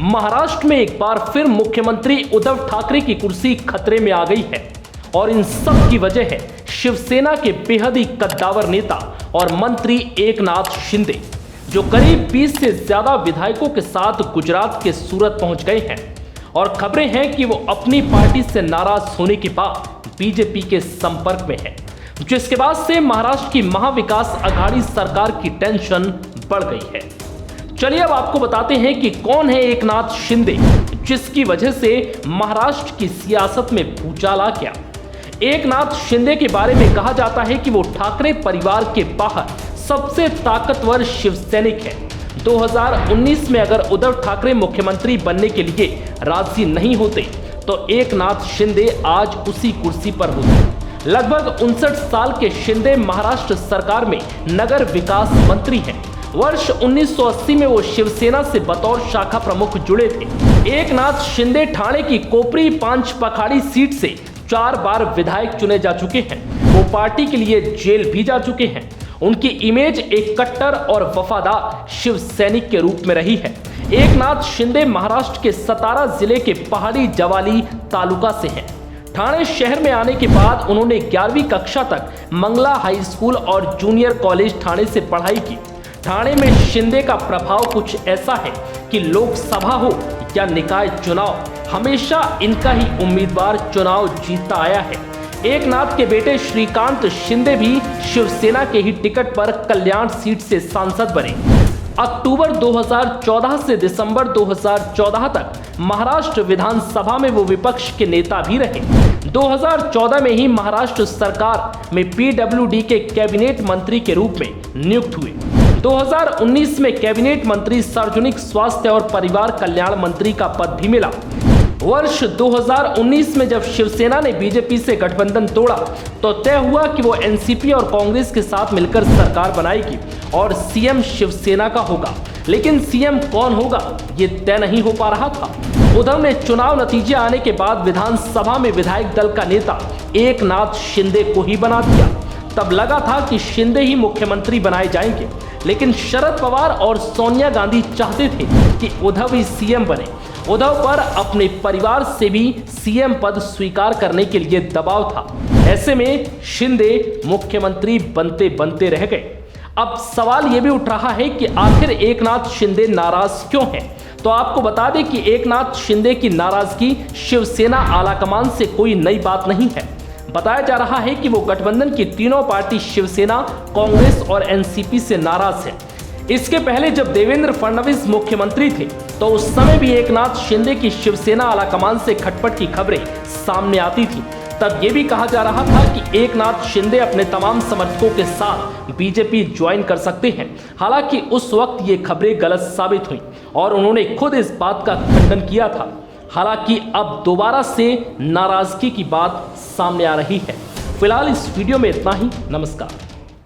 महाराष्ट्र में एक बार फिर मुख्यमंत्री उद्धव ठाकरे की कुर्सी खतरे में आ गई है और इन सब की वजह है शिवसेना के बेहद ही कद्दावर नेता और मंत्री एकनाथ शिंदे, जो करीब 20 से ज्यादा विधायकों के साथ गुजरात के सूरत पहुंच गए हैं। और खबरें हैं कि वो अपनी पार्टी से नाराज होने के बाद बीजेपी के संपर्क में है, जिसके बाद से महाराष्ट्र की महाविकास अघाड़ी सरकार की टेंशन बढ़ गई है। चलिए अब आपको बताते हैं कि कौन है एकनाथ शिंदे, जिसकी वजह से महाराष्ट्र की सियासत में भूचाल आ गया। एकनाथ शिंदे के बारे में कहा जाता है कि वो ठाकरे परिवार के बाहर सबसे ताकतवर शिवसैनिक है। 2019 में अगर उद्धव ठाकरे मुख्यमंत्री बनने के लिए राजी नहीं होते तो एकनाथ शिंदे आज उसी कुर्सी पर होते। लगभग 59 साल के शिंदे महाराष्ट्र सरकार में नगर विकास मंत्री हैं। वर्ष 1980 में वो शिवसेना से बतौर शाखा प्रमुख जुड़े थे। एकनाथ शिंदे ठाणे की कोपरी पांच पखाड़ी सीट से 4 बार विधायक चुने जा चुके हैं। वो पार्टी के लिए जेल भी जा चुके हैं। उनकी इमेज एक कट्टर और वफादार शिव सैनिक के रूप में रही है। एकनाथ शिंदे महाराष्ट्र के सतारा जिले के पहाड़ी जवाली तालुका से हैं। ठाणे शहर में आने के बाद उन्होंने 11वीं कक्षा तक मंगला हाई स्कूल और जूनियर कॉलेज ठाणे से पढ़ाई की। ठाणे में शिंदे का प्रभाव कुछ ऐसा है कि लोकसभा हो या निकाय चुनाव, हमेशा इनका ही उम्मीदवार चुनाव जीतता आया है। एकनाथ के बेटे श्रीकांत शिंदे भी शिवसेना के ही टिकट पर कल्याण सीट से सांसद बने। अक्टूबर 2014 से दिसंबर 2014 तक महाराष्ट्र विधानसभा में वो विपक्ष के नेता भी रहे। 2014 में ही महाराष्ट्र सरकार में पीडब्ल्यूडी के कैबिनेट मंत्री के रूप में नियुक्त हुए। 2019 में कैबिनेट मंत्री, सार्वजनिक स्वास्थ्य और परिवार कल्याण मंत्री का पद भी मिला। वर्ष 2019 में जब शिवसेना ने बीजेपी से गठबंधन तोड़ा तो तय हुआ कि वो एनसीपी और कांग्रेस के साथ मिलकर सरकार बनाएगी और सीएम शिवसेना का होगा। लेकिन सीएम कौन होगा ये तय नहीं हो पा रहा था। उद्धव ने चुनाव नतीजे आने के बाद विधानसभा में विधायक दल का नेता एकनाथ शिंदे को ही बना दिया। तब लगा था कि शिंदे ही मुख्यमंत्री बनाए जाएंगे, लेकिन शरद पवार और सोनिया गांधी चाहते थे कि उद्धव ही सीएम बने। उद्धव पर अपने परिवार से भी सीएम पद स्वीकार करने के लिए दबाव था। ऐसे में शिंदे मुख्यमंत्री बनते बनते रह गए। अब सवाल यह भी उठ रहा है कि आखिर एकनाथ शिंदे नाराज क्यों हैं? तो आपको बता दें कि एकनाथ शिंदे की नाराजगी शिवसेना आलाकमान से कोई नई बात नहीं है। बताया जा रहा है कि वो गठबंधन की तीनों पार्टी शिवसेना, कांग्रेस और एनसीपी से नाराज है। इसके पहले जब देवेंद्र फडणवीस मुख्यमंत्री थे तो उस समय भी एकनाथ शिंदे की शिवसेना आलाकमान से खटपट की खबरें सामने आती थी। तब ये भी कहा जा रहा था कि एकनाथ शिंदे अपने तमाम समर्थकों के साथ बीजेपी ज्वाइन कर सकते हैं। हालांकि उस वक्त ये खबरें गलत साबित हुई और उन्होंने खुद इस बात का खंडन किया था। हालांकि अब दोबारा से नाराजगी की बात सामने आ रही है। फिलहाल इस वीडियो में इतना ही। नमस्कार।